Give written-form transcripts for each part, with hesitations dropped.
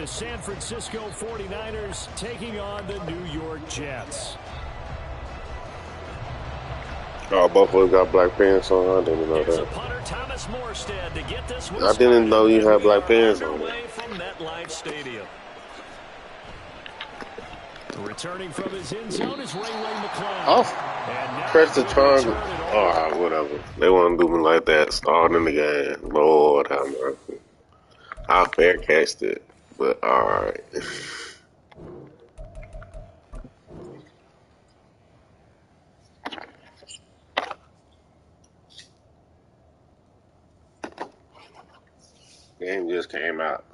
San Francisco 49ers taking on the New York Jets. Oh, both of us got black pants on. I didn't know that. Punter, Thomas Morstead, to get this I didn't know you had black pants on. From MetLife Stadium. Returning from his end zone is Ray McCloud. Oh, press the triangle. Oh, whatever. They want to do me like that. Starting the game. Lord have mercy. I fair catched it, but all right. Game just came out.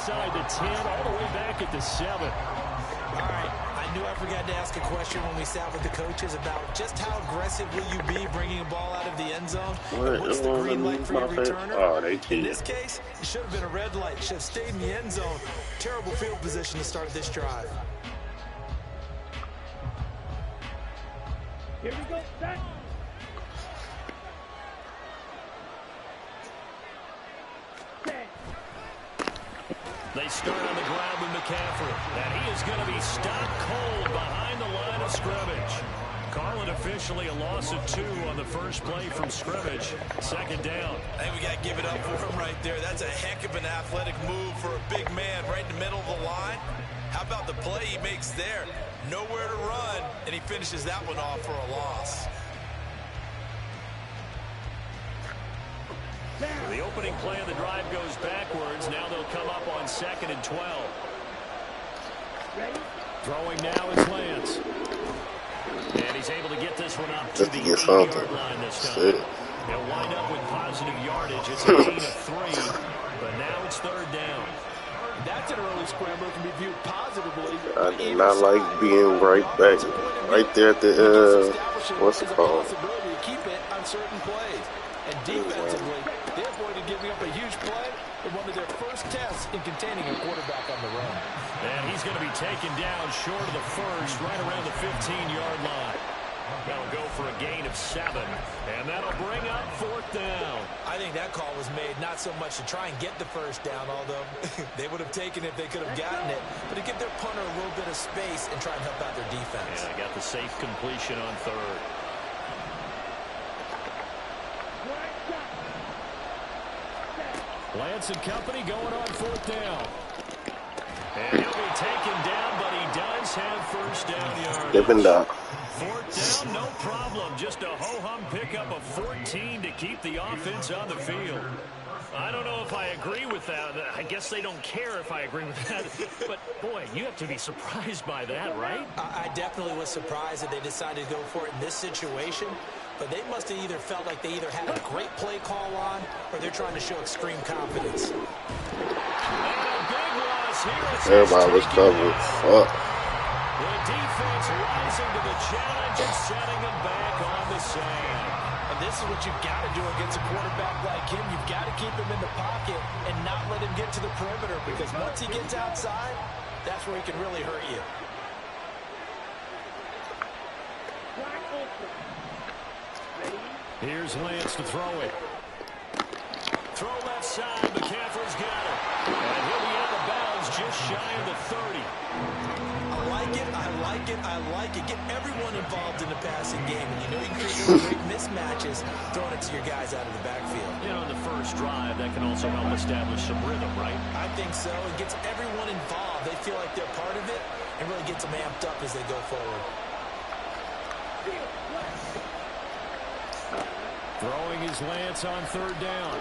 Side to 10, all the way back at the 7. All right, I knew I forgot to ask a question when we sat with the coaches about just how aggressive will you be bringing a ball out of the end zone? What's the green light for your returner? Oh, in this case, it should have been a red light. Should have stayed in the end zone. Terrible field position to start this drive. Here we go, set. They start on the ground with McCaffrey. And he is going to be stopped cold behind the line of scrimmage. Call it officially a loss of 2 on the first play from scrimmage. Second down. I think we got to give it up for him right there. That's a heck of an athletic move for a big man right in the middle of the line. How about the play he makes there? Nowhere to run, and he finishes that one off for a loss. The opening play of the drive goes backwards. Now they'll come up on 2nd and 12. Ready? Throwing now is Lance. And he's able to get this one up to Just the to get 8-yard something. line this time. Shit. They'll wind up with positive yardage. It's a gain of 3, but now it's 3rd down. That's an early scrambler can be viewed positively. I do not like being right back, right there at the, what's it called? Possibility to keep it on certain plays. And defensively, they avoided giving up a huge play in one of their first tests in containing a quarterback on the run. And he's going to be taken down short of the first, right around the 15-yard line. That'll go for a gain of 7, and that'll bring up 4th down. I think that call was made not so much to try and get the first down, although they would have taken it if they could have gotten it, but to give their punter a little bit of space and try and help out their defense. Yeah, got the safe completion on 3rd. Lance and company going on 4th down. And he'll be taken down, but he does have first down yardage. Dipping down. 4th down, no problem. Just a ho-hum pickup of 14 to keep the offense on the field. I don't know if I agree with that. I guess they don't care if I agree with that. But, boy, you have to be surprised by that, right? I definitely was surprised that they decided to go for it in this situation. But they must have either felt like they either had a great play call on or they're trying to show extreme confidence. And a big loss here. Everybody was covered. Fuck. The defense rising to the challenge and setting them back on the sand. And this is what you've got to do against a quarterback like him. You've got to keep him in the pocket and not let him get to the perimeter, because once he gets outside, that's where he can really hurt you. Here's Lance to throw it. Throw left side. McCaffrey's got it. And he'll be out of bounds just shy of the 30. I like it. I like it. I like it. Get everyone involved in the passing game. And you know you can create some great mismatches throwing it to your guys out of the backfield. You know, in the first drive, that can also help establish some rhythm, right? I think so. It gets everyone involved. They feel like they're part of it and really gets them amped up as they go forward. Throwing his Lance on 3rd down.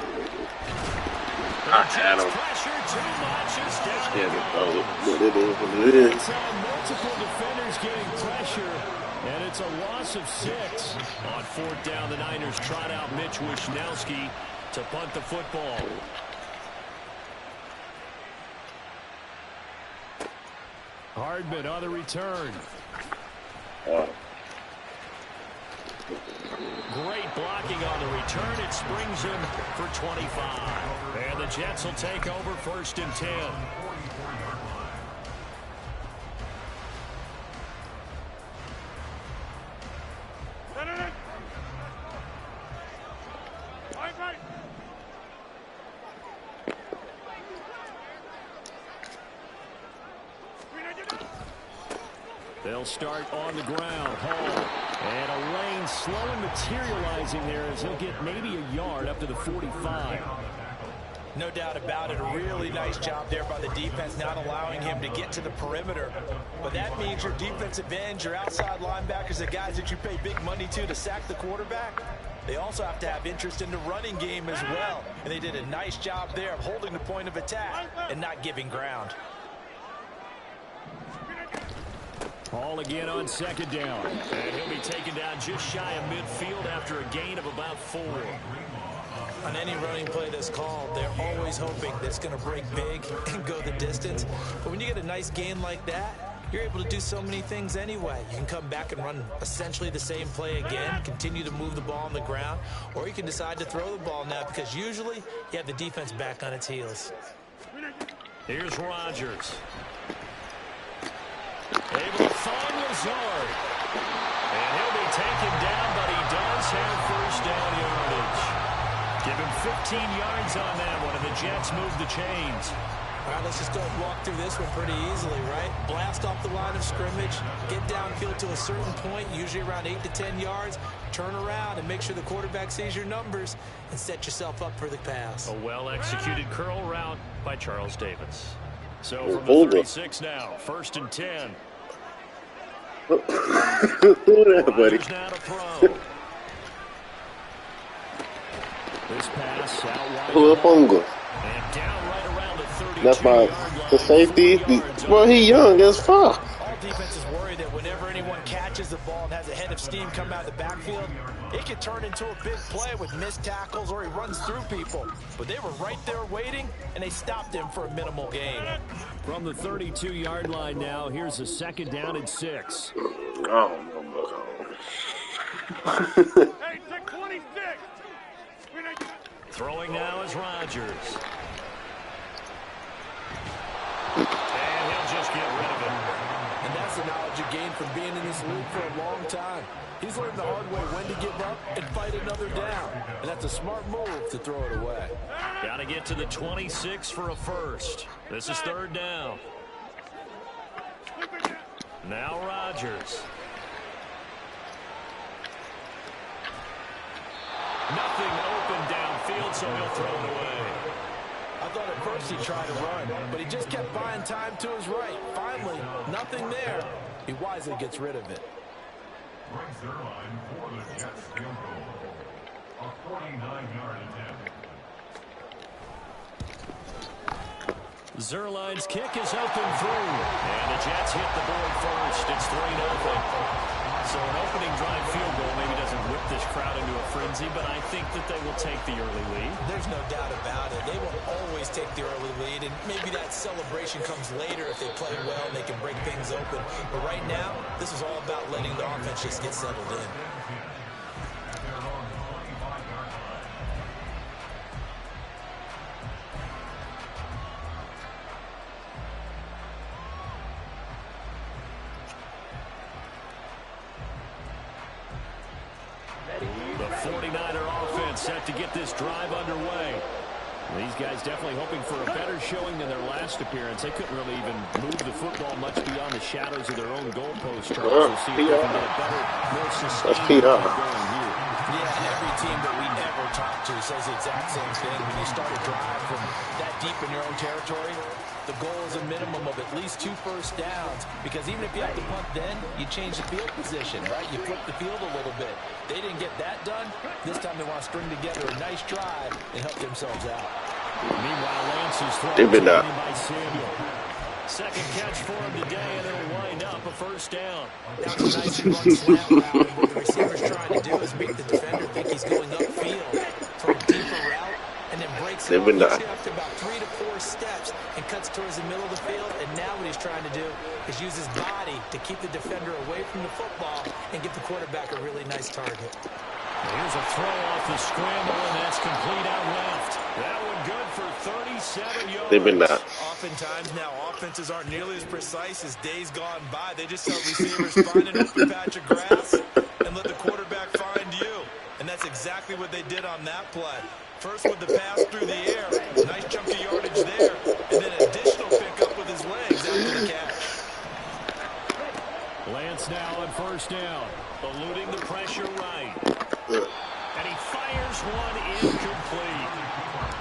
I had him. Pressure too much. It's down. It is. It's multiple defenders getting pressure, and it's a loss of 6. On 4th down, the Niners trot out Mitch Wishnowsky to punt the football. Hardman on the return. Great blocking on the return. It springs him for 25. And the Jets will take over 1st and 10. They'll start on the ground. Hall. And a lane slowly materializing there as he'll get maybe a yard up to the 45. No doubt about it. A really nice job there by the defense, not allowing him to get to the perimeter. But that means your defensive ends, your outside linebackers, the guys that you pay big money to sack the quarterback, they also have to have interest in the running game as well. And they did a nice job there of holding the point of attack and not giving ground. Hall again on 2nd down. And he'll be taken down just shy of midfield after a gain of about 4. On any running play that's called, they're always hoping that it's going to break big and go the distance. But when you get a nice gain like that, you're able to do so many things anyway. You can come back and run essentially the same play again, continue to move the ball on the ground, or you can decide to throw the ball now because usually you have the defense back on its heels. Here's Rodgers. Able to find Lazard. And he'll be taken down, but he does have 1st down yardage. Give him 15 yards on that one, and the Jets move the chains. All right, let's just go and walk through this one pretty easily, right? Blast off the line of scrimmage, get downfield to a certain point, usually around 8 to 10 yards, turn around and make sure the quarterback sees your numbers and set yourself up for the pass. A well-executed curl route by Charles Davis. So from the 36 now, 1st and 10. Who that, buddy? Now to throw. This pass out wide. Huafunga. And down right around the 32. That's the safety. Well, he young as fuck. All defenses worry that whenever anyone catches the ball and has a head of steam come out of the backfield, it can turn into a big play with missed tackles or he runs through people. But they were right there waiting, and they stopped him for a minimal gain. From the 32-yard line now, here's a 2nd down and 6. Oh, no. Throwing now is Rodgers. And he'll just get rid of it. And that's the knowledge you gain from being in this league for a long time. He's learned the hard way when to give up and fight another down. And that's a smart move to throw it away. Got to get to the 26 for a 1st. This is 3rd down. Now Rodgers. Nothing open downfield, so he'll throw it away. I thought at first he tried to run, but he just kept buying time to his right. Finally, nothing there. He wisely gets rid of it. Brings their line for the Jets field goal. A 49-yard attempt. Zerline's kick is open through. And the Jets hit the board first. It's 3-0. So an opening drive field goal maybe doesn't whip this crowd into a frenzy, but I think that they will take the early lead. There's no doubt about it. They will always take the early lead, and maybe that celebration comes later if they play well and they can break things open. But right now, this is all about letting the offense just get settled in. The 49er offense set to get this drive underway. These guys definitely hoping for a better showing than their last appearance. They couldn't really even move the football much beyond the shadows of their own goalpost. We'll see if they can get a better, more sustained going here. Yeah, every team that we ever talk to says the exact same thing. When you start a drive from that deep in your own territory, the goal is a minimum of at least 2 first downs, because even if you have to punt then, you change the field position, right? You flip the field a little bit. They didn't get that done. This time they want to string together a nice drive and help themselves out. Meanwhile, Lance is throwing by Samuel. Second catch for him today, and it'll wind up a first down. That was a nice run slant route. What the receiver's trying to do is make the defender think he's going upfield for a deeper route, and then breaks it off. He's up to about 3 to 4 steps and cuts towards the middle of the field, and now what he's trying to do is use his body to keep the defender away from the football and give the quarterback a really nice target. Here's a throw off the scramble, and that's complete out left. That one good for 37 yards. They've been that. Oftentimes now, offenses aren't nearly as precise as days gone by. They just tell receivers, find an open patch of grass and let the quarterback find you. And that's exactly what they did on that play. First with the pass through the air, nice chunk of yardage there, and then additional pickup with his legs after the catch. Lance now on first down, eluding the pressure right. And he fires one incomplete.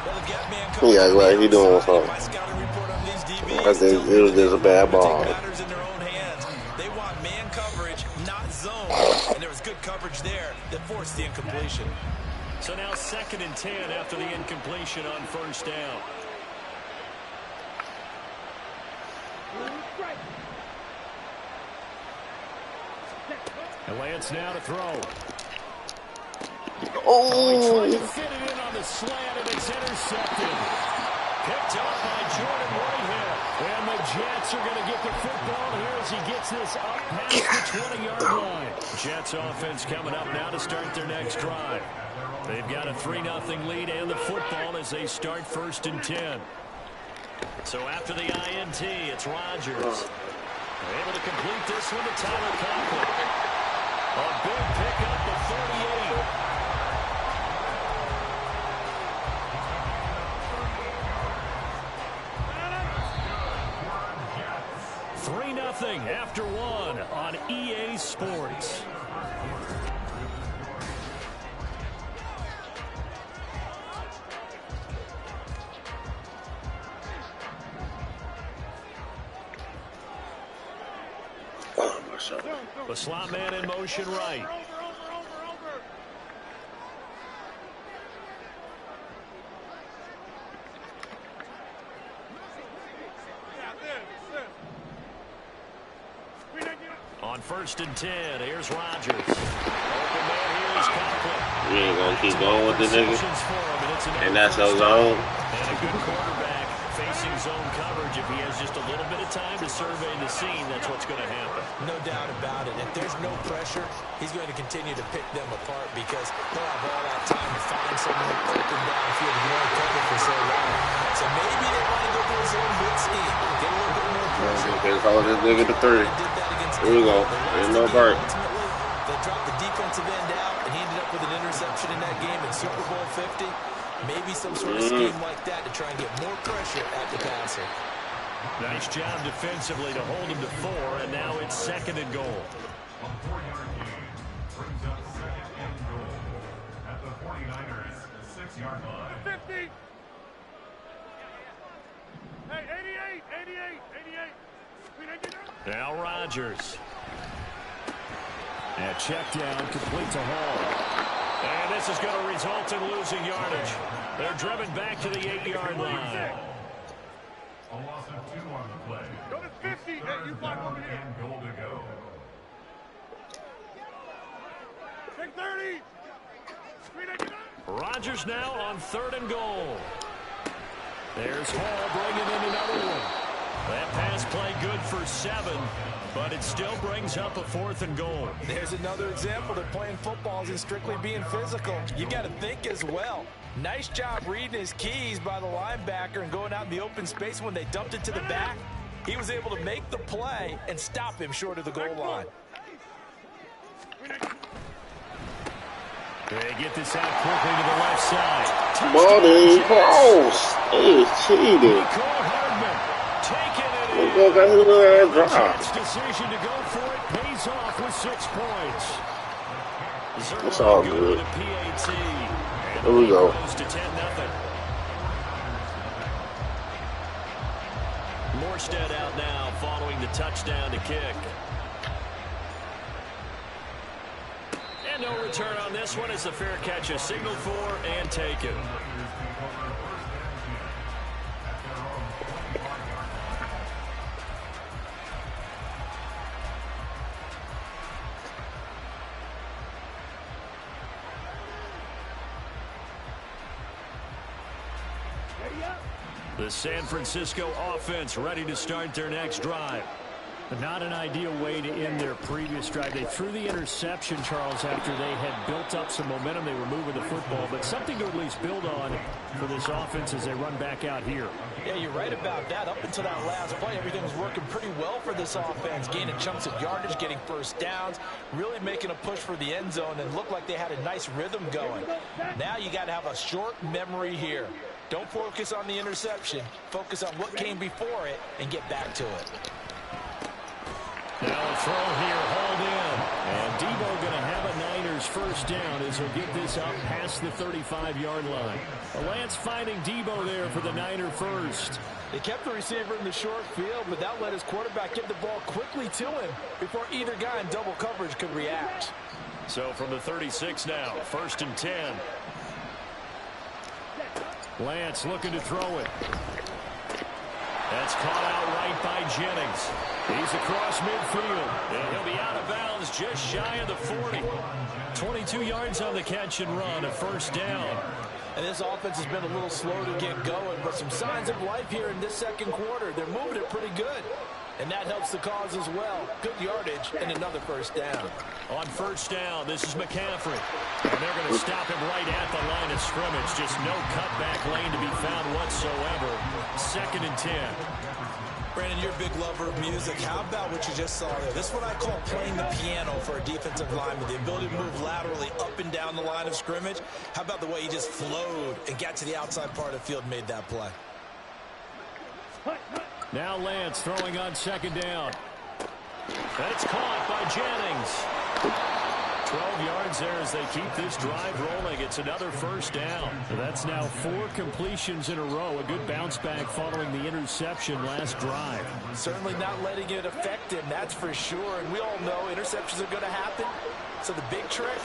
Well, the gap man Yeah, like he doing something. my scouting report on these DBs, I think it was just a bad ball. take matters in their own hands. They want man coverage, not zone. And there was good coverage there that forced the incompletion. So now 2nd and 10 after the incompletion on first down. And Lance now to throw. Oh, He tried to fit it in on the slant, and it's intercepted. Picked up by Jordan Whitehead. And the Jets are going to get the football here as he gets this up past the 20-yard line. Jets offense coming up now to start their next drive. They've got a 3-0 lead and the football as they start 1st and 10. So after the INT, it's Rodgers. They're able to complete this one to Tyler Conklin. A big pickup of 38. 3-0 after 1 on EA Sports. The slot man in motion right. On 1st and 10, here's Rodgers. Open man here is Conklin. we ain't gonna keep going with the nigga. Receptions for him, and it's And that's our zone. And a good quarterback facing zone coverage. If he has just a little bit of time to survey the scene, that's what's going to happen. No doubt about it. If there's no pressure, he's going to continue to pick them apart because they'll have all that time to find someone open downfield to get cover for so long. So maybe they want to go to a zone blitz scheme, get a little bit more pressure. Just hold this nigga to 3. Here we go. There's no Burt. Ultimately, they dropped the defensive end out, and he ended up with an interception in that game in Super Bowl 50. Maybe some sort of scheme like that to try and get more pressure at the passer. Nice job defensively to hold him to 4, and now it's 2nd and goal. A 4-yard gain brings up 2nd and goal at the 49ers 6-yard line. 50. Hey, 88, 88, 88. Now Rodgers. And check down, complete to Hall. And this is going to result in losing yardage. They're driven back to the 8-yard line. A loss of 2 on the play. Go to 50. Hey, you block over here. And goal to go. Take 30. Rodgers now on 3rd and goal. There's Hall bringing in another one. That pass play good for 7, but it still brings up a 4th and goal. There's another example that playing football isn't strictly being physical. You got to think as well. Nice job reading his keys by the linebacker and going out in the open space when they dumped it to the back. He was able to make the play and stop him short of the goal line. They get this out quickly to the left side. Body cross. Hey, cheated. Look at his little drop. Jets' decision to go for it pays off with 6 points. It's all good. Here we go. To 10-0. Morstead out now following the touchdown to kick. And no return on this one as the fair catch is signaled for and taken. The San Francisco offense ready to start their next drive. Not an ideal way to end their previous drive. They threw the interception, Charles, after they had built up some momentum. They were moving the football, but something to at least build on for this offense as they run back out here. Yeah, you're right about that. Up until that last play, everything was working pretty well for this offense. Gaining chunks of yardage, getting first downs, really making a push for the end zone, and looked like they had a nice rhythm going. Now you got to have a short memory here. Don't focus on the interception. Focus on what came before it and get back to it. Now a throw here, hauled in. And Debo going to have a Niners first down as he'll get this up past the 35-yard line. Lance finding Debo there for the Niner first. They kept the receiver in the short field, but that let his quarterback get the ball quickly to him before either guy in double coverage could react. So from the 36 now, 1st and 10. Lance looking to throw it. That's caught out right by Jennings. He's across midfield, and he'll be out of bounds just shy of the 40. 22 yards on the catch and run, a first down. And this offense has been a little slow to get going, but some signs of life here in this second quarter. They're moving it pretty good, and that helps the cause as well. Good yardage and another first down. On first down, this is McCaffrey. And they're going to stop him right at the line of scrimmage. Just no cutback lane to be found whatsoever. 2nd and 10. Brandon, you're a big lover of music. How about what you just saw there? This is what I call playing the piano for a defensive lineman. The ability to move laterally up and down the line of scrimmage. How about the way he just flowed and got to the outside part of the field and made that play? Now Lance throwing on 2nd down. That's caught by Jennings. 12 yards there as they keep this drive rolling. It's another first down. That's now 4 completions in a row. A good bounce back following the interception last drive. Certainly not letting it affect him, that's for sure. And we all know interceptions are going to happen. So the big trick,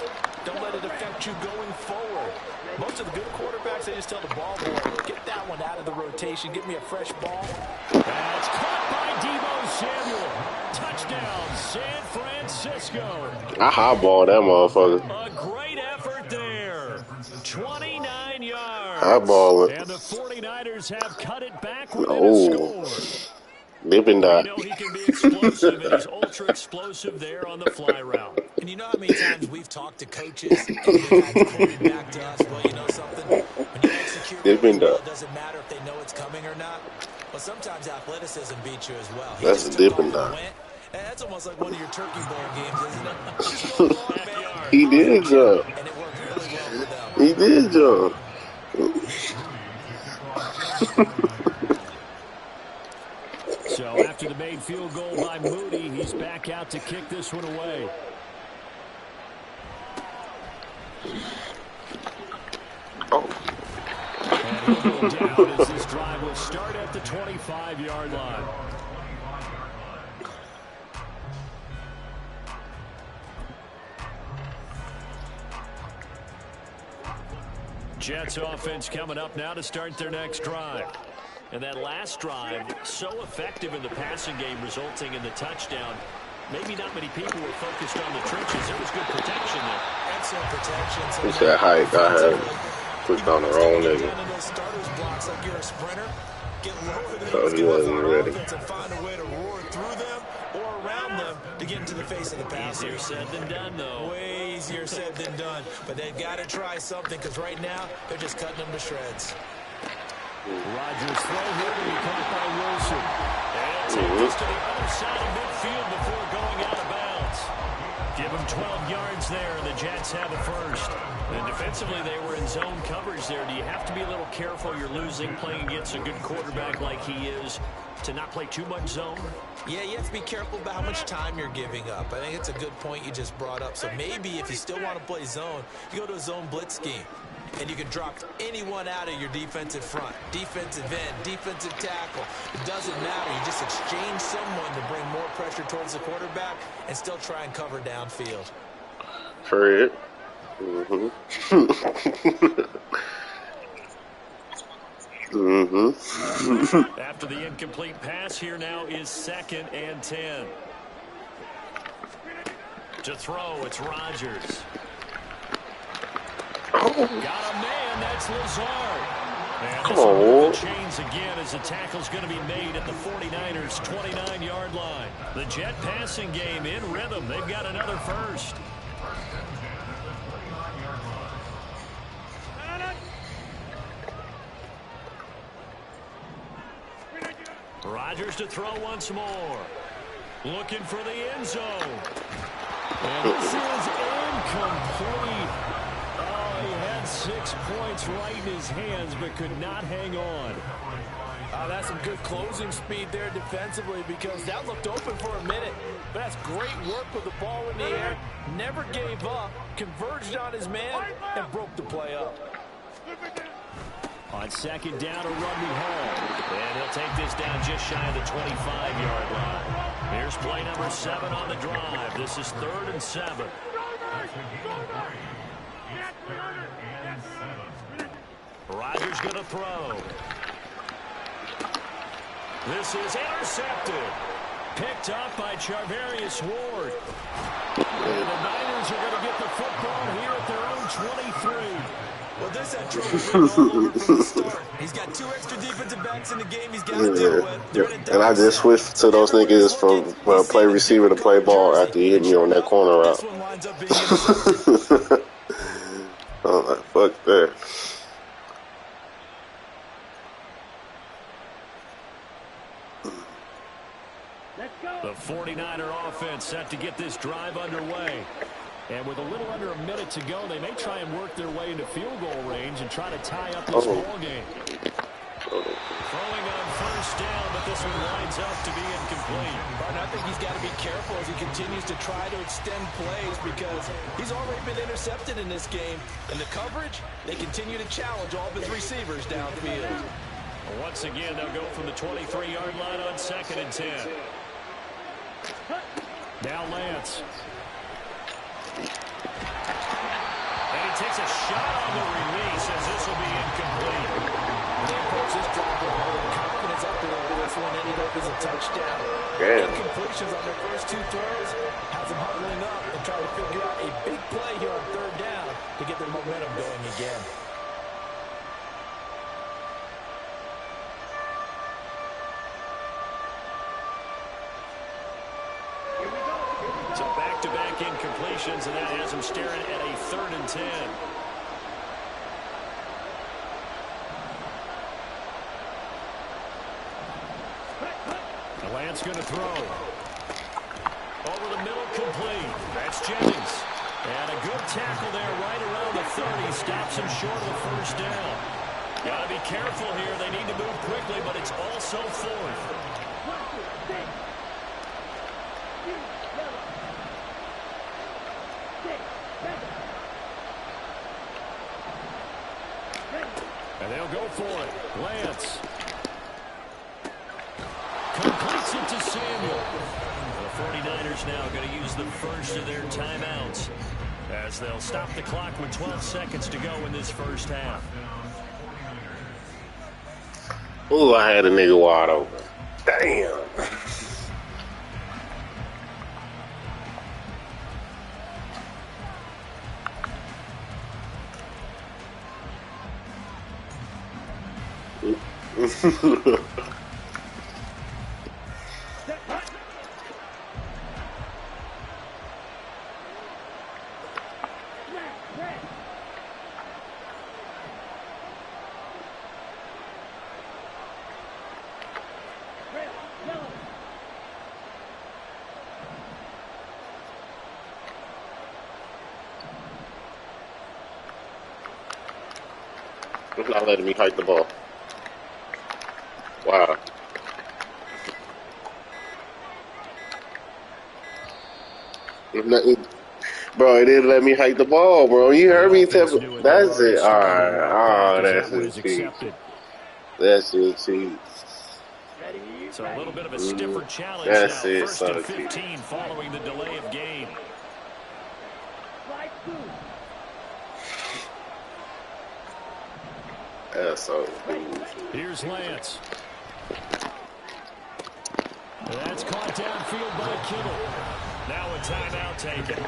don't let it affect you going forward. Most of the good quarterbacks, they just tell the ball boy, get that one out of the rotation. Give me a fresh ball. That's caught by Debo Samuel. Touchdown, San Francisco. I highballed that motherfucker. A great effort there. 29 yards. Highball it. And the 49ers have cut it back within a score. Dipping dot. You know he can be explosive, and he's ultra explosive there on the fly route. And you know how many times we've talked to coaches and they've had to quote it back to us, well, you know something? When you execute really well, it doesn't matter if they know it's coming or not. But sometimes athleticism beats you as well. That's a dipping dot. That's almost like one of your Turkey Bowl games, isn't it? Just go long, man. He did jump. And it worked really well for them. He did jump. So after the made field goal by Moody, he's back out to kick this one away. And he'll go down as this drive will start at the 25-yard line. Jets offense coming up now to start their next drive. And that last drive, so effective in the passing game, resulting in the touchdown. Maybe not many people were focused on the trenches. There was good protection there. Excellent protection. It's that height. I had pushed on the wrong nigga. One of those starters blocks like you're a sprinter. Get lower than So he wasn't ready. and find a way to roar through them or around them to get into the face of the passer. Easier said than done, though. Way easier said than done. But they've got to try something because right now they're just cutting them to shreds. Rodgers throw here to be caught by Wilson. And take this to the other side of midfield before going out of bounds. Give them 12 yards there, and the Jets have a first. And defensively, they were in zone coverage there. Do you have to be a little careful? You're losing playing against a good quarterback like he is to not play too much zone? Yeah, you have to be careful about how much time you're giving up. I think it's a good point you just brought up. So maybe if you still want to play zone, you go to a zone blitz scheme. And you can drop anyone out of your defensive front. Defensive end, defensive tackle. It doesn't matter. You just exchange someone to bring more pressure towards the quarterback and still try and cover downfield. Fred. After the incomplete pass, here now is 2nd and 10. To throw, it's Rodgers. Got a man, that's Lazard. And Come this will move on. the chains again as the tackle's going to be made at the 49ers' 29-yard line. The Jet passing game in rhythm. They've got another first. Rodgers to throw once more. Looking for the end zone. And this is incomplete. Oh, he had 6 points right in his hands, but could not hang on. That's some good closing speed there defensively because that looked open for a minute. But that's great work with the ball in the air. Never gave up, converged on his man, and broke the play up. On second down, a run Hall. And he'll take this down just shy of the 25-yard line. Here's play number 7 on the drive. This is 3rd and 7. Rodgers going to throw. This is intercepted. Picked up by Charvarius Ward. And the Niners are going to get the football here at their own 23. Well, this had trouble all over from the start. He's got 2 extra defensive backs in the game he's got to deal with. And I just switched to those niggas from play receiver to play ball after he hit me on that corner route. I'm like, fuck that. The 49er offense set to get this drive underway. And with a little under a minute to go, they may try and work their way into field goal range and try to tie up this ball game. Throwing on first down, but this one lines up to be incomplete. But I think he's got to be careful as he continues to try to extend plays because he's already been intercepted in this game. And the coverage, they continue to challenge all of his receivers downfield. Once again, they'll go from the 23-yard line on 2nd and 10. Now Lance. And he takes a shot on the release as this will be incomplete. They approach this drive with a little confidence after this one ended up as a touchdown. Damn. Incompletions on their first 2 throws has them huddling up and trying to figure out a big play here on 3rd down to get their momentum going again. So back-to-back incompletions, and that has him staring at a 3rd and 10. Lance going to throw. Over the middle, complete. That's Jennings. And a good tackle there right around the 30. Stops him short of the first down. Got to be careful here. They need to move quickly, but it's also 4th. And they'll go for it. Lance. Completes it to Samuel. The 49ers now going to use the first of their timeouts as they'll stop the clock with 12 seconds to go in this first half. Ooh, I had a nigga wide open. Damn. It's not letting me hike the ball. Wow. Bro, it didn't let me hike the ball, bro. You heard me tell me. That's it. All right. Oh, that's it, cheap. That's it, cheap. So a little bit of a stiffer challenge That's now. it, First and so 15 following the delay of game. That's so cool. Here's Lance. That's caught downfield by Kittle. Now a timeout taken.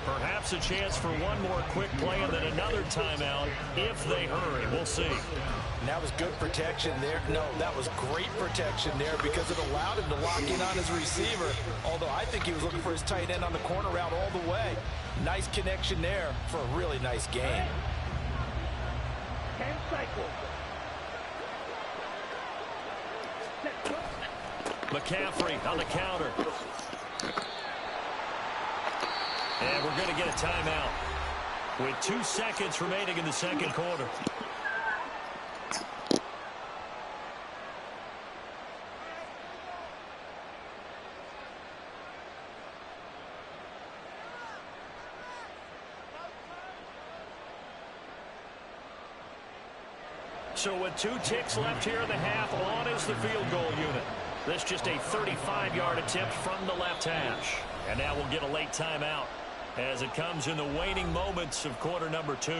Perhaps a chance for one more quick play and then another timeout if they hurry. We'll see. And that was good protection there. No, that was great protection there because it allowed him to lock in on his receiver. Although I think he was looking for his tight end on the corner route all the way. Nice connection there for a really nice game. 10 cycles. McCaffrey on the counter. And we're going to get a timeout with 2 seconds remaining in the second quarter. So with 2 ticks left here in the half, on is the field goal unit. This just a 35-yard attempt from the left hash. And now we'll get a late timeout as it comes in the waning moments of quarter number 2.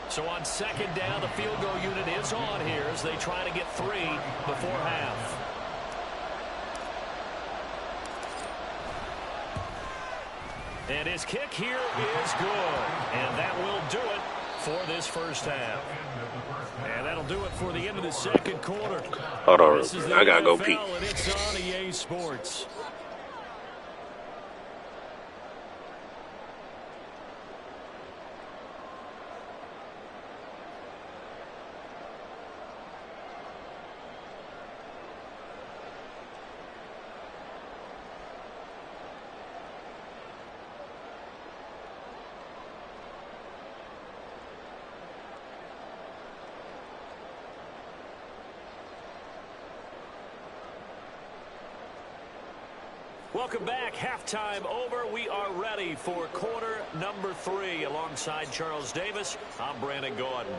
So on second down, the field goal unit is on here as they try to get 3 before half. And his kick here is good. And that will do it for this first half. And that'll do it for the end of the second quarter. Hold on. This is the I gotta go NFL, pee. and it's on EA Sports. Welcome back. Halftime over. We are ready for quarter number 3. Alongside Charles Davis, I'm Brandon Gordon.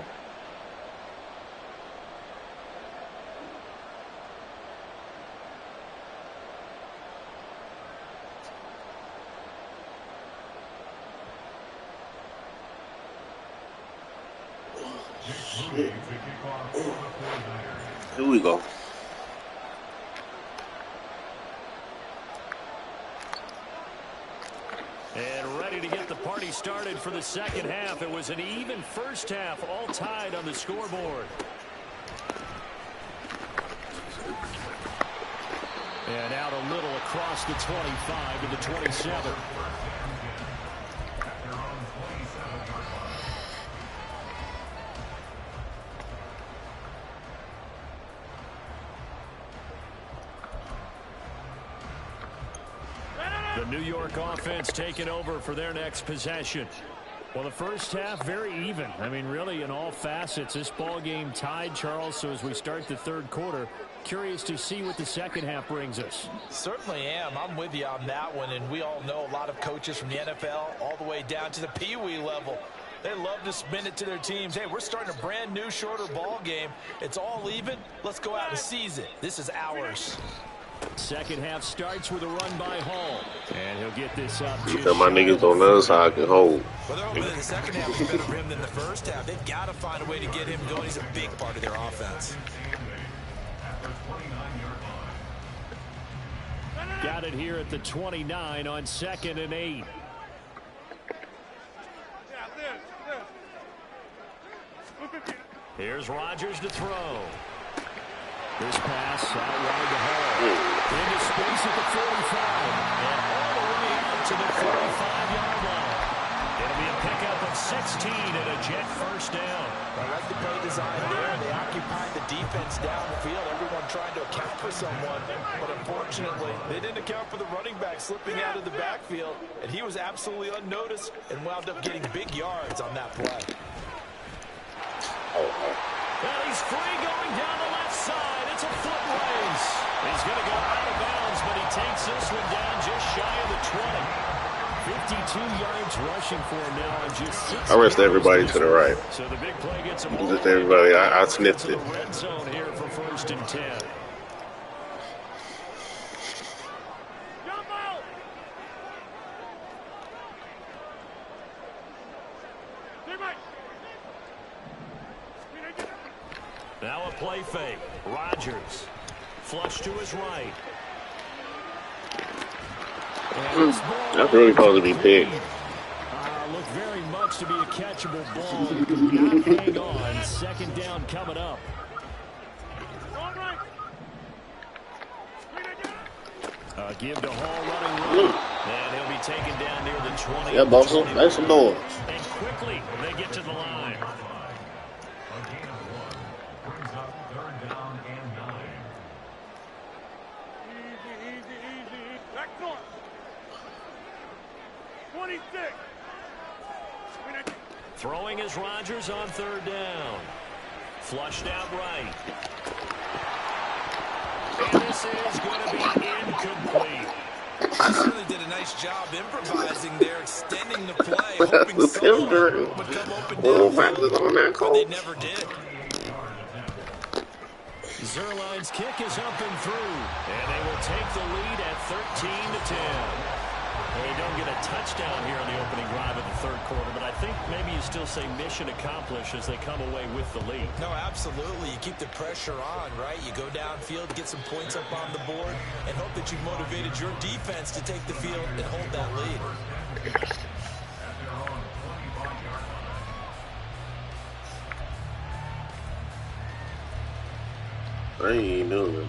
Here we go. And ready to get the party started for the second half. It was an even first half, all tied on the scoreboard. And out a little across the 25 to the 27. The New York offense taking over for their next possession. Well, the first half, very even. I mean, really, in all facets, this ball game tied, Charles. So as we start the third quarter, curious to see what the second half brings us. Certainly am. I'm with you on that one. And we all know a lot of coaches from the NFL all the way down to the Pee-wee level. They love to spin it to their teams. Hey, we're starting a brand new, shorter ball game. It's all even. Let's go out and seize it. This is ours. Second half starts with a run by Hall. And he'll get this up. Tell my niggas on the other side can hold. Well, they're hoping that the second half is better for him than the first half. They've got to find a way to get him going. He's a big part of their offense. Got it here at the 29 on 2nd and 8. Here's Rodgers to throw. This pass out wide to Hall. Into space at the 45. And all the way out to the 45-yard line. It'll be a pickup of 16 and a Jet first down. I like the play design there. They occupied the defense downfield. Everyone trying to account for someone. But unfortunately, they didn't account for the running back slipping out of the backfield. And he was absolutely unnoticed and wound up getting big yards on that play. Well, he's free going down the left side. It's a foot race. He's going to go out of bounds, but he takes this one down just shy of the 20. 52 yards rushing for him now on just 6. I rest everybody to the right. So the big play gets him Just everybody. I sniffed to it. the red zone here for 1st and 10. Jump out! Stay back! Now a play fake. Rodgers. Flush to his right. That's really supposed to be big. Look very much to be a catchable ball. Not hang on. Second down coming up. Give to Hall running. And he'll be taken down near the 20. Yeah, Bosa, make some noise. And quickly, they get to the line. A gain of 1 brings up 3rd down and 9. Easy. Back north. 26. Throwing is Rodgers on 3rd down. Flushed out right. And this is going to be incomplete. He certainly did a nice job improvising there, extending the play, hoping someone would come open downfield, but they never did. Zerline's kick is up and through, and they will take the lead at 13-10. They don't get a touchdown here on the opening drive of the 3rd quarter, but I think maybe you still say mission accomplished as they come away with the lead. No, absolutely. You keep the pressure on, right? You go downfield, get some points up on the board, and hope that you've motivated your defense to take the field and hold that lead. I ain't doing it.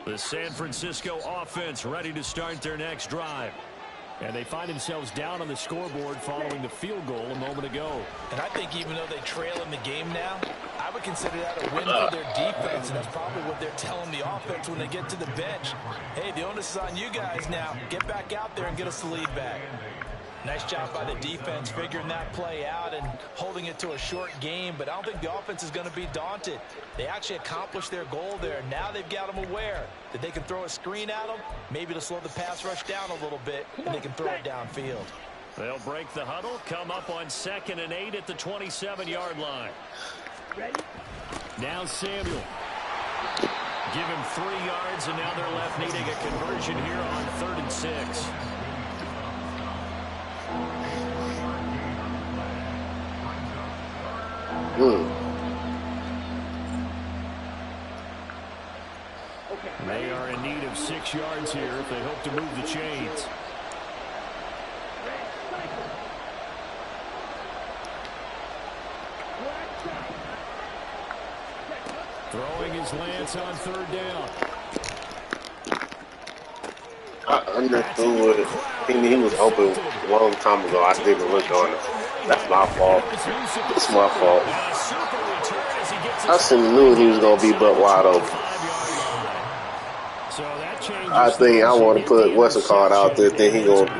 The San Francisco offense ready to start their next drive. And they find themselves down on the scoreboard following the field goal a moment ago. And I think even though they trail in the game now, I would consider that a win for their defense, and that's probably what they're telling the offense when they get to the bench. Hey, the onus is on you guys now. Get back out there and get us the lead back. Nice job by the defense figuring that play out and holding it to a short game, but I don't think the offense is going to be daunted. They actually accomplished their goal there. Now they've got them aware that they can throw a screen at them, maybe to slow the pass rush down a little bit, and they can throw it downfield. They'll break the huddle, come up on 2nd and 8 at the 27-yard line. Now Samuel. Give him 3 yards, and now they're left needing a conversion here on 3rd and 6. They are in need of 6 yards here if they hope to move the chains. Throwing his Lance on 3rd down. I understood it. He was open a long time ago. I didn't look on it. That's my fault. It's my fault. I should have knew he was going to be butt wide open. I think I want to put Westcott out there. Then he going to.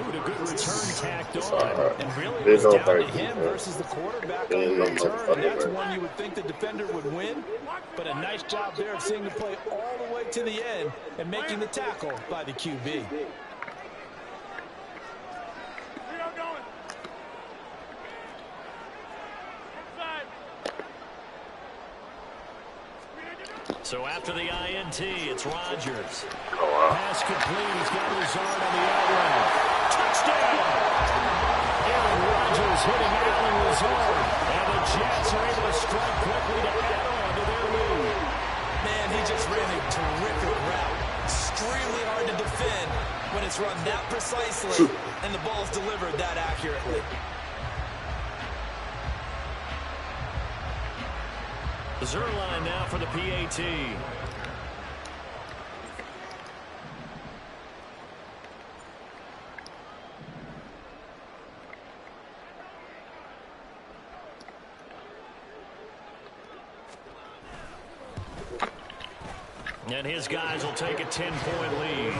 There's no him versus the quarterback on the return. That's one you would think the defender would win, but a nice job there of seeing the play all the way to the end and making the tackle by the QB. So after the INT, it's Rodgers. Oh, wow. Pass complete. He's got Lazard on the outrun. Touchdown! Aaron Rodgers hitting Allen Lazard. And the Jets are able to strike quickly to add on to their lead. Man, he just ran a terrific route. Extremely hard to defend when it's run that precisely and the ball is delivered that accurately. Zerline now for the PAT. And his guys will take a 10-point lead.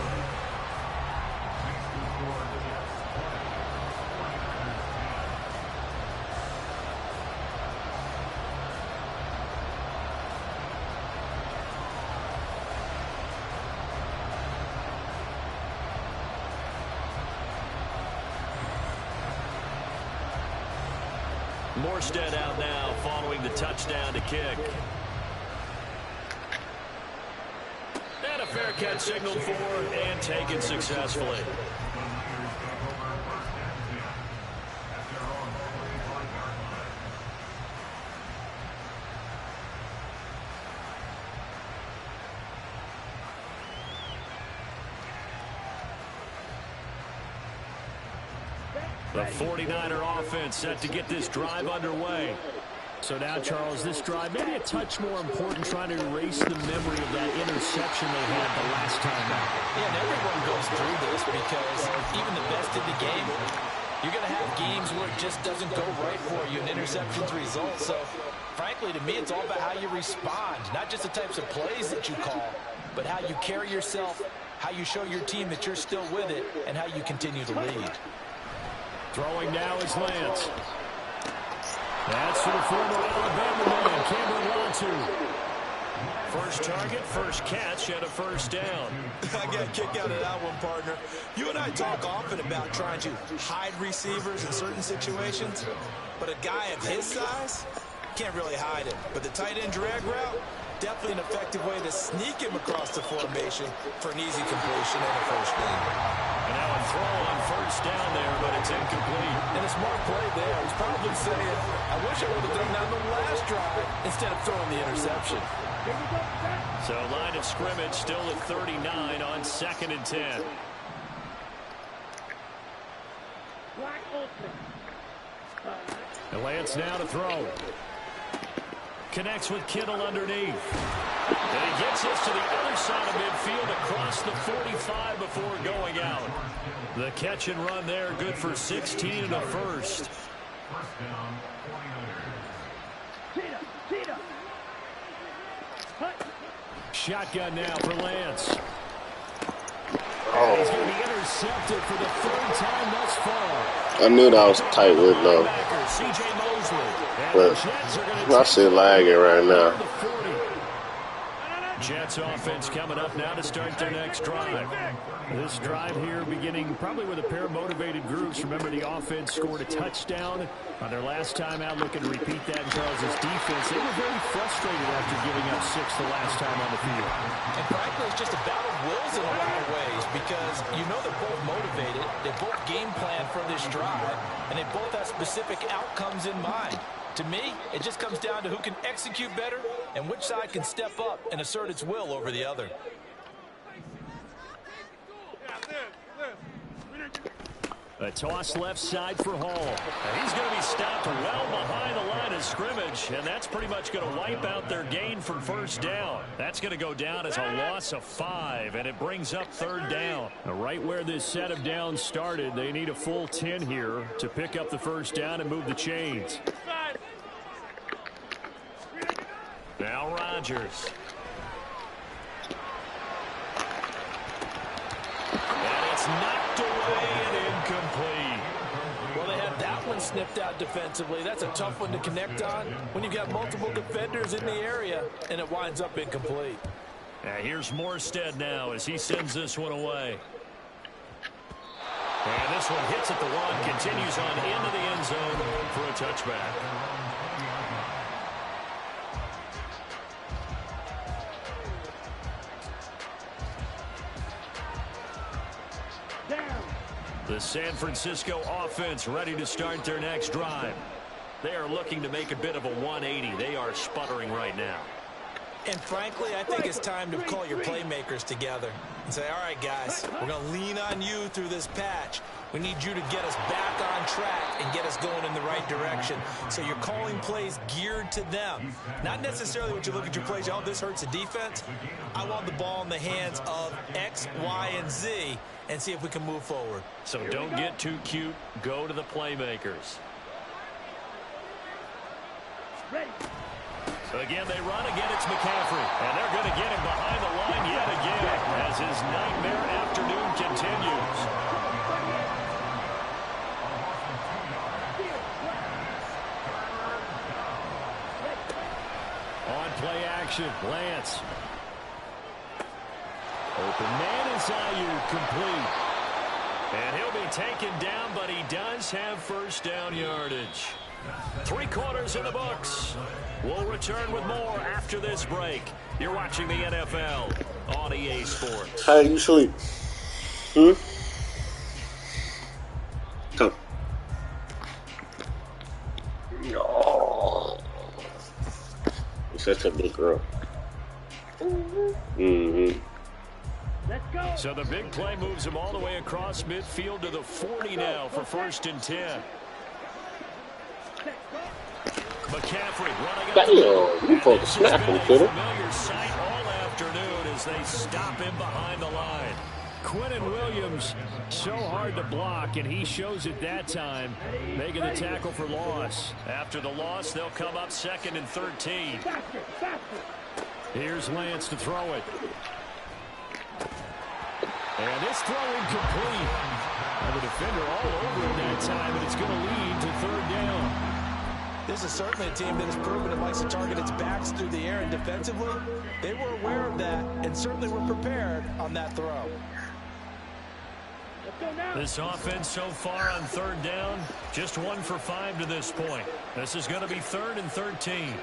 Morstead out now following the touchdown to kick. And a fair catch signaled for and taken successfully. The 49er offense set to get this drive underway. So now, Charles, this drive maybe a touch more important, trying to erase the memory of that interception they had the last time out. Yeah, and everyone goes through this because even the best in the game, you're going to have games where it just doesn't go right for you and interceptions result. So, frankly, to me, it's all about how you respond, not just the types of plays that you call, but how you carry yourself, how you show your team that you're still with it, and how you continue to lead. Throwing now is Lance. That's to the former Alabama man, Cameron Latu. First target, first catch, and a first down. I got a kick out of that one, partner. You and I talk often about trying to hide receivers in certain situations, but a guy of his size can't really hide it. But the tight end drag route, definitely an effective way to sneak him across the formation for an easy completion and a first down. And now a throw on first down there, but it's incomplete. And a smart play there. He's probably saying, I wish I would have done that on the last drive instead of throwing the interception. So line of scrimmage still at 39 on 2nd and 10. And Lance now to throw. Connects with Kittle underneath. And he gets us to the other side of midfield across the 45 before going out. The catch and run there, good for 16 and a first. Shotgun now for Lance. He's going to be intercepted for the 3rd time thus far. I knew that was tight with though. But I see lagging right now. Jets offense coming up now to start their next drive. This drive here beginning probably with a pair of motivated groups. Remember, the offense scored a touchdown on their last time out, looking to repeat that in Charles's defense. They were very frustrated after giving up 6 the last time on the field. And frankly, it's just a battle of wills in a lot of ways because you know they're both motivated, they both game plan for this drive, and they both have specific outcomes in mind. To me, it just comes down to who can execute better and which side can step up and assert its will over the other. A toss left side for Hall. And he's going to be stopped well behind the line of scrimmage, and that's pretty much going to wipe out their gain from first down. That's going to go down as a loss of 5, and it brings up 3rd down. Now, right where this set of downs started, they need a full 10 here to pick up the first down and move the chains. Now Rodgers. And it's knocked away and incomplete. Well, they had that one snipped out defensively. That's a tough one to connect on when you've got multiple defenders in the area, and it winds up incomplete. Now here's Morstead now as he sends this one away. And this one hits at the 1, continues on into the end zone for a touchback. The San Francisco offense ready to start their next drive. They are looking to make a bit of a 180. They are sputtering right now. And frankly, I think it's time to call your playmakers together and say, all right, guys, we're going to lean on you through this patch. We need you to get us back on track and get us going in the right direction. So you're calling plays geared to them. Not necessarily what you look at your plays, oh, this hurts the defense. I want the ball in the hands of X, Y, and Z and see if we can move forward. So don't get too cute. Go to the playmakers. So again, they run. Again, it's McCaffrey. And they're going to get him behind the line yet again as his nightmare afternoon continues. On play action, Lance. Open man is Ayuk, complete. And he'll be taken down, but he does have first down yardage. Three quarters in the books. We'll return with more after this break. You're watching the NFL on EA Sports. How do you sleep? Come. No. You're such a big girl. Let's go. So the big play moves him all the way across midfield to the 40 now for 1st and 10. McCaffrey running up. Damn, you supposed to snap him, kiddo. Familiar sight all afternoon as they stop him behind the line. Quinnen Williams, so hard to block, and he shows it that time, making the tackle for loss. After the loss, they'll come up 2nd and 13. Here's Lance to throw it. And this throw incomplete. And the defender all over it that time, and it's going to lead to 3rd down. This is certainly a team that has proven it likes to target its backs through the air, and defensively, they were aware of that and certainly were prepared on that throw. This offense so far on 3rd down, just 1 for 5 to this point. This is going to be 3rd and 13.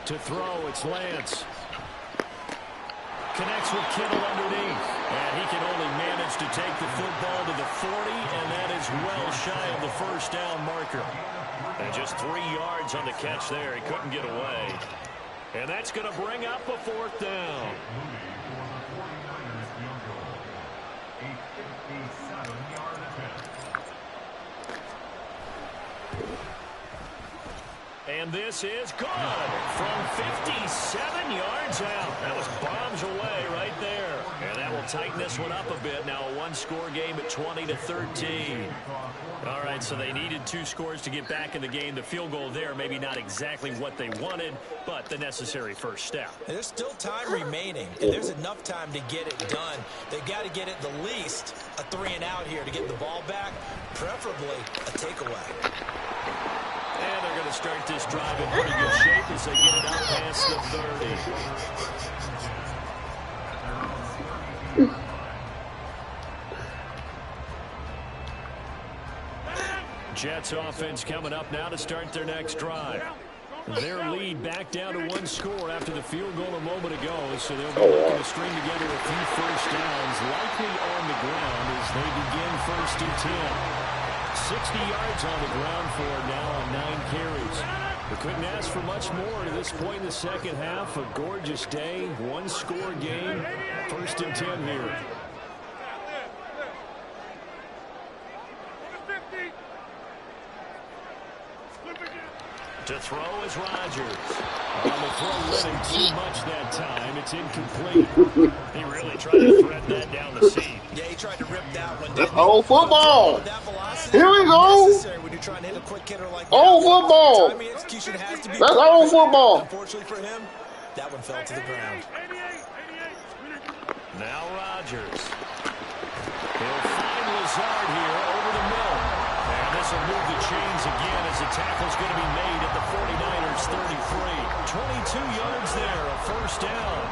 To throw, it's Lance. Connects with Kittle underneath. And he can only manage to take the football to the 40, and that is well shy of the 1st down marker. And just 3 yards on the catch there. He couldn't get away. And that's going to bring up a 4th down. And this is good from 57 yards out. That was bombs away right there. And that will tighten this one up a bit. Now a 1-score game at 20-13. All right, so they needed 2 scores to get back in the game. The field goal there, maybe not exactly what they wanted, but the necessary first step. And there's still time remaining, and there's enough time to get it done. They've got to get at the least a 3-and-out here to get the ball back, preferably a takeaway. And they're going to start this drive in pretty good shape as they get it out past the 30. Jets offense coming up now to start their next drive. Their lead back down to 1 score after the field goal a moment ago, so they'll be looking to string together a few first downs, likely on the ground as they begin 1st and 10. 60 yards on the ground for now on 9 carries. They couldn't ask for much more to this point in the second half. A gorgeous day, 1-score game, 1st and 10 here. To throw is Rodgers. On the throw wasn't too much that time. It's incomplete. He really tried to thread that down the seam. Yeah, he tried to rip that one. That's old football. Here we go. When you're trying to hit a quick hitter like old football. Timing execution has to be That's old football. Unfortunately for him, that one fell to the ground. Now Rodgers. He'll find Lazard here over the middle. And this will move the chains again as the tackle's going to be made at the 49ers 33. 22 yards there, a 1st down.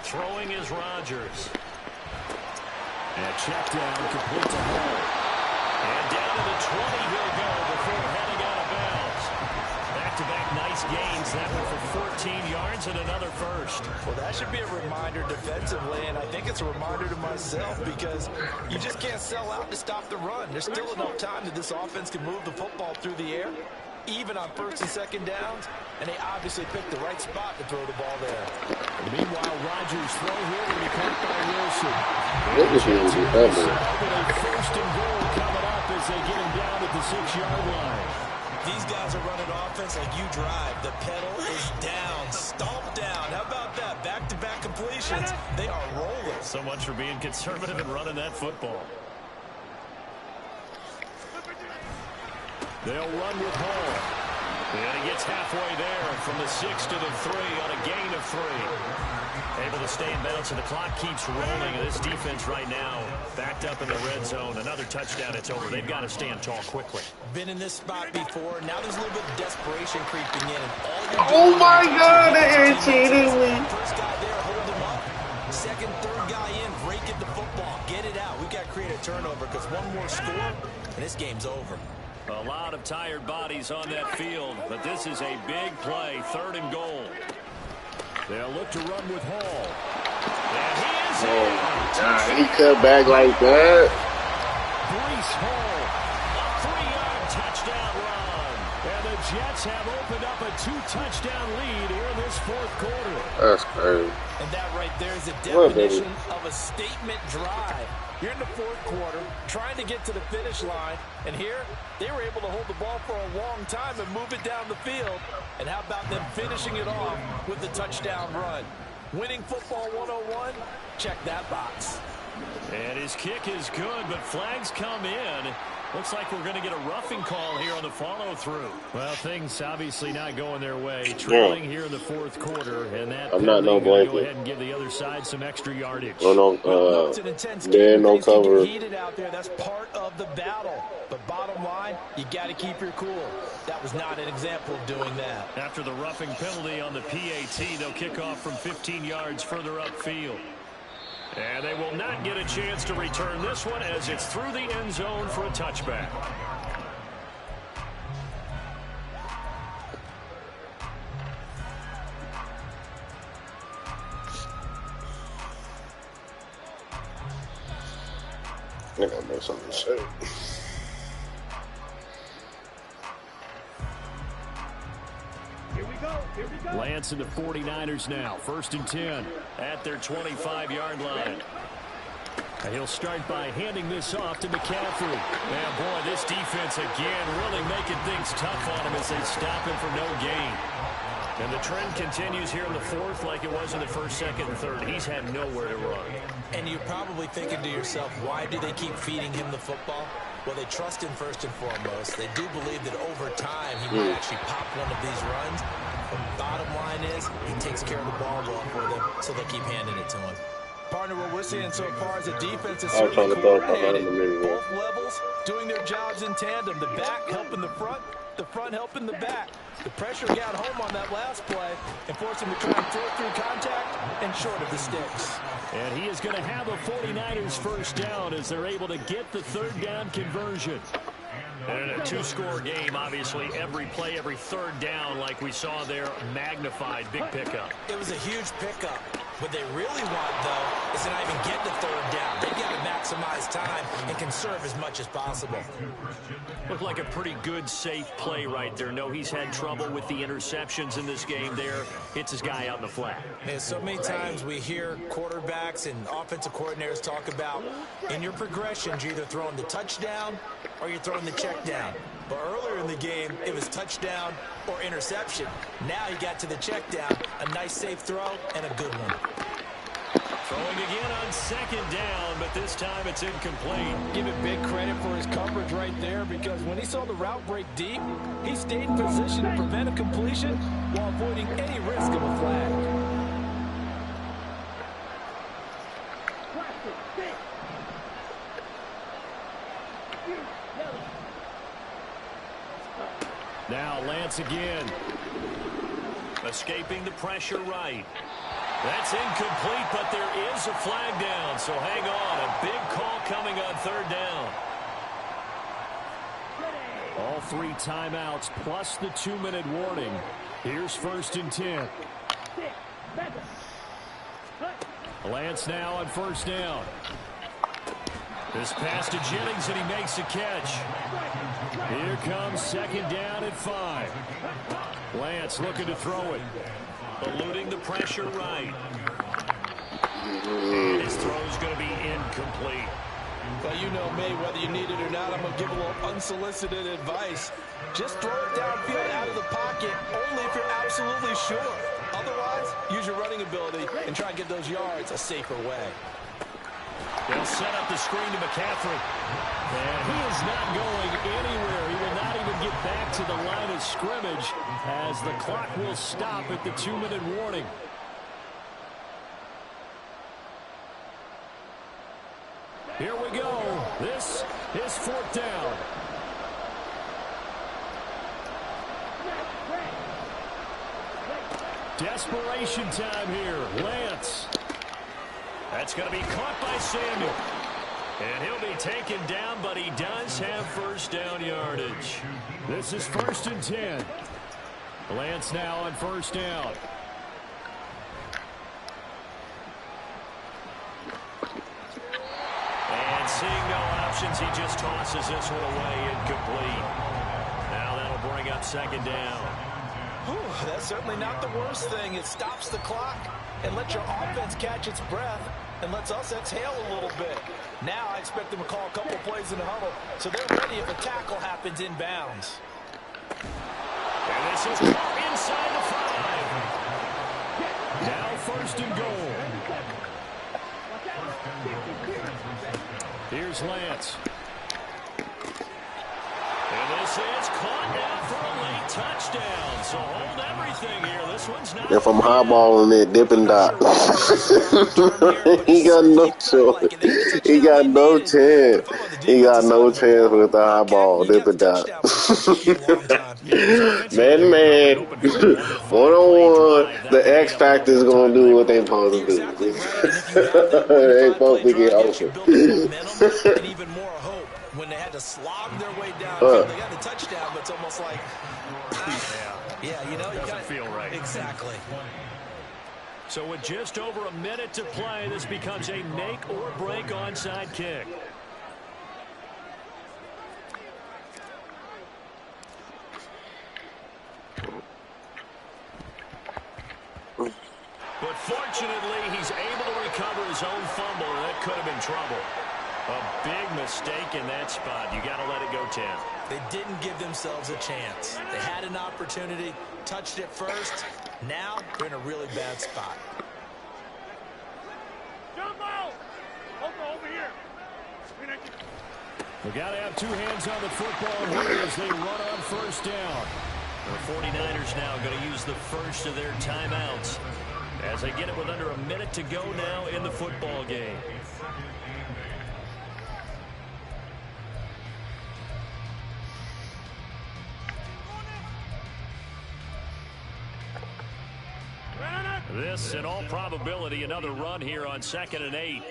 Throwing is Rodgers. And check down, complete to Hall. And down to the 20 he'll go before heading out of bounds. Back-to-back nice gains. That one for 14 yards and another 1st. Well, that should be a reminder defensively, and I think it's a reminder to myself because you just can't sell out to stop the run. There's still enough time that this offense can move the football through the air, even on 1st and 2nd downs, and they obviously picked the right spot to throw the ball there. Meanwhile, Rodgers' throw here will be caught by Wilson. Ever. 1st and goal coming up as they get him down at the 6-yard line. These guys are running offense like you drive. The pedal is down, stomped down. How about that? Back-to-back completions. They are rolling. So much for being conservative and running that football. They'll run with Hall. And he gets halfway there from the 6 to the 3 on a gain of 3. Able to stay in bounds, and the clock keeps rolling. And this defense right now backed up in the red zone. Another touchdown, it's over. They've got to stand tall quickly. Been in this spot before. Now there's a little bit of desperation creeping in. Oh, my God, that irritated me. First guy there, hold him up. Second, third guy in, break it the football. Get it out. We've got to create a turnover because one more score, and this game's over. A lot of tired bodies on that field, but this is a big play, 3rd and goal. They'll look to run with Hall. And he is in. God, he cut back like that. Breece Hall, a 3-yard touchdown run. And the Jets have opened up a 2-touchdown lead here in this 4th quarter. That's crazy. And that right there is a definition of a statement drive. You're in the 4th quarter, trying to get to the finish line, and here they were able to hold the ball for a long time and move it down the field. And how about them finishing it off with the touchdown run? Winning football 101, check that box. And his kick is good, but flags come in. Looks like we're going to get a roughing call here on the follow-through. Well, things obviously not going their way. Trailing here in the 4th quarter, and that I'm not no going to blanket. go ahead and give the other side some extra yardage. No, It's an intense there game. no Things can get cover. heated out there. That's part of the battle. But bottom line, you got to keep your cool. That was not an example of doing that. After the roughing penalty on the PAT, they'll kick off from 15 yards further upfield. And they will not get a chance to return this one as it's through the end zone for a touchback. I gotta make something to say. Here we go. Here we go. Lance and the 49ers now. 1st and 10 at their 25-yard line. And he'll start by handing this off to McCaffrey. And boy, this defense again really making things tough on him as they stop him for no gain. And the trend continues here in the 4th like it was in the 1st, 2nd, and 3rd. He's had nowhere to run. And you're probably thinking to yourself, why do they keep feeding him the football? Well, they trust him first and foremost. They do believe that over time he might actually pop one of these runs. But the bottom line is he takes care of the ball well for them, so they keep handing it to him. Partner, what we're seeing so far is a defense is certainly coordinated. Both levels doing their jobs in tandem. The back helping the front helping the back. The pressure got home on that last play and forced him to try and throw through contact and short of the sticks. And he is going to have a 49ers first down as they're able to get the 3rd down conversion. And in a 2-score game, obviously, every play, every 3rd down, like we saw there, magnified, big pickup. It was a huge pickup. What they really want, though, is to not even get the 3rd down. They've got to maximize time and conserve as much as possible. Looked like a pretty good, safe play right there. No, he's had trouble with the interceptions in this game there. Hits his guy out in the flat. And so many times we hear quarterbacks and offensive coordinators talk about in your progressions, you're either throwing the touchdown or you're throwing the check down. But earlier in the game, it was touchdown or interception. Now he got to the check down, a nice safe throw, and a good one. Throwing again on 2nd down, but this time it's incomplete. Give it big credit for his coverage right there, because when he saw the route break deep, he stayed in position to prevent a completion while avoiding any risk of a flag. Now Lance again. Escaping the pressure right. That's incomplete, but there is a flag down, so hang on. A big call coming on 3rd down. All 3 timeouts plus the 2-minute warning. Here's 1st and 10. Lance now on 1st down. This pass to Jennings, and he makes a catch. Here comes 2nd down at 5. Lance looking to throw it. Eluding the pressure right. His throw's going to be incomplete. But you know me, whether you need it or not, I'm going to give a little unsolicited advice. Just throw it downfield out of the pocket, only if you're absolutely sure. Otherwise, use your running ability and try and get those yards a safer way. They'll set up the screen to McCaffrey. And he is not going anywhere. He will not even get back to the line of scrimmage as the clock will stop at the 2-minute warning. fourth down. Desperation time here. Lance. That's going to be caught by Samuel. And he'll be taken down, but he does have first down yardage. This is 1st and 10. Lance now on first down. And seeing no options, he just tosses this one away incomplete. Now that'll bring up 2nd down. Whew, that's certainly not the worst thing. It stops the clock and lets your offense catch its breath and lets us exhale a little bit. Now I expect them to call a couple plays in the huddle so they're ready if a tackle happens inbounds. And this is inside the 5. Now 1st and goal. Here's Lance. And this is caught now for a late touchdown. So hold everything here. This one's not. If I'm highballing it, dip and dot. He got no choice. He got no chance. He got no chance with the highball, dip and dot. Man. One-on-one, the X Factor is going to do what they're supposed to do. They're supposed to get open. And even more hope when they had to slog their way down. They got the touchdown, but it's almost like, yeah, you know, you doesn't feel right. Exactly. So with just over a minute to play, this becomes a make or break onside kick. But fortunately, he's able to recover his own fumble, and that could have been trouble. A big mistake in that spot. You got to let it go, Tim. They didn't give themselves a chance. They had an opportunity, touched it first. Now they're in a really bad spot. Over here. We got to have two hands on the football here as they run on first down. The 49ers now going to use the first of their timeouts as they get it with under a minute to go now in the football game. This, in all probability, another run here on 2nd and 8.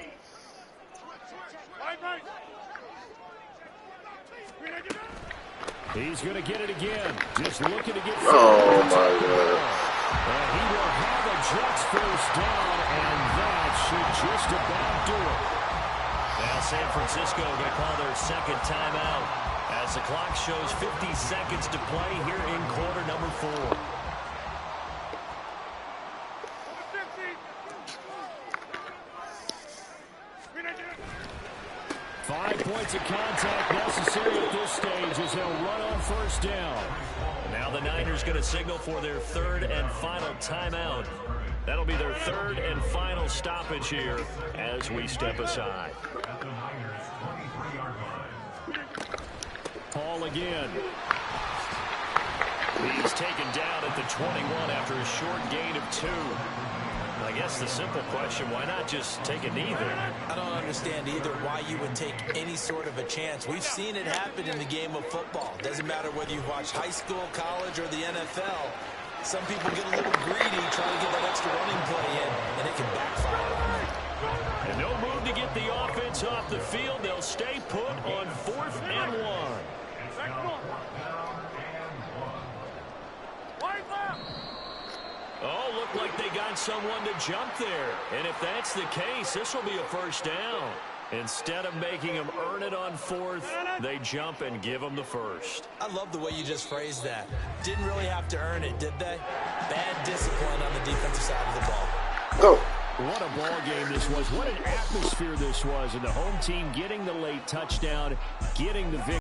He's going to get it again. Just looking to get. Oh, my God. And he will have a Jets first down, and that should just about do it. Now San Francisco going to call their 2nd timeout as the clock shows 50 seconds to play here in quarter number 4. Five points of contact necessary at this stage as they'll run on first down. Now the Niners going to signal for their 3rd and final timeout. That'll be their 3rd and final stoppage here as we step aside. Paul again. He's taken down at the 21 after a short gain of 2. I guess the simple question, why not just take a knee there? I don't understand either why you would take any sort of a chance. We've seen it happen in the game of football. Doesn't matter whether you watch high school, college, or the NFL. Some people get a little greedy trying to get that extra running play in, and it can backfire on them. And no move to get the offense off the field. They'll stay put on 4th and 1. Oh, looked like they got someone to jump there. And if that's the case, this will be a first down. Instead of making them earn it on 4th, they jump and give them the first. I love the way you just phrased that. Didn't really have to earn it, did they? Bad discipline on the defensive side of the ball. Go. What a ball game this was. What an atmosphere this was. And the home team getting the late touchdown, getting the victory.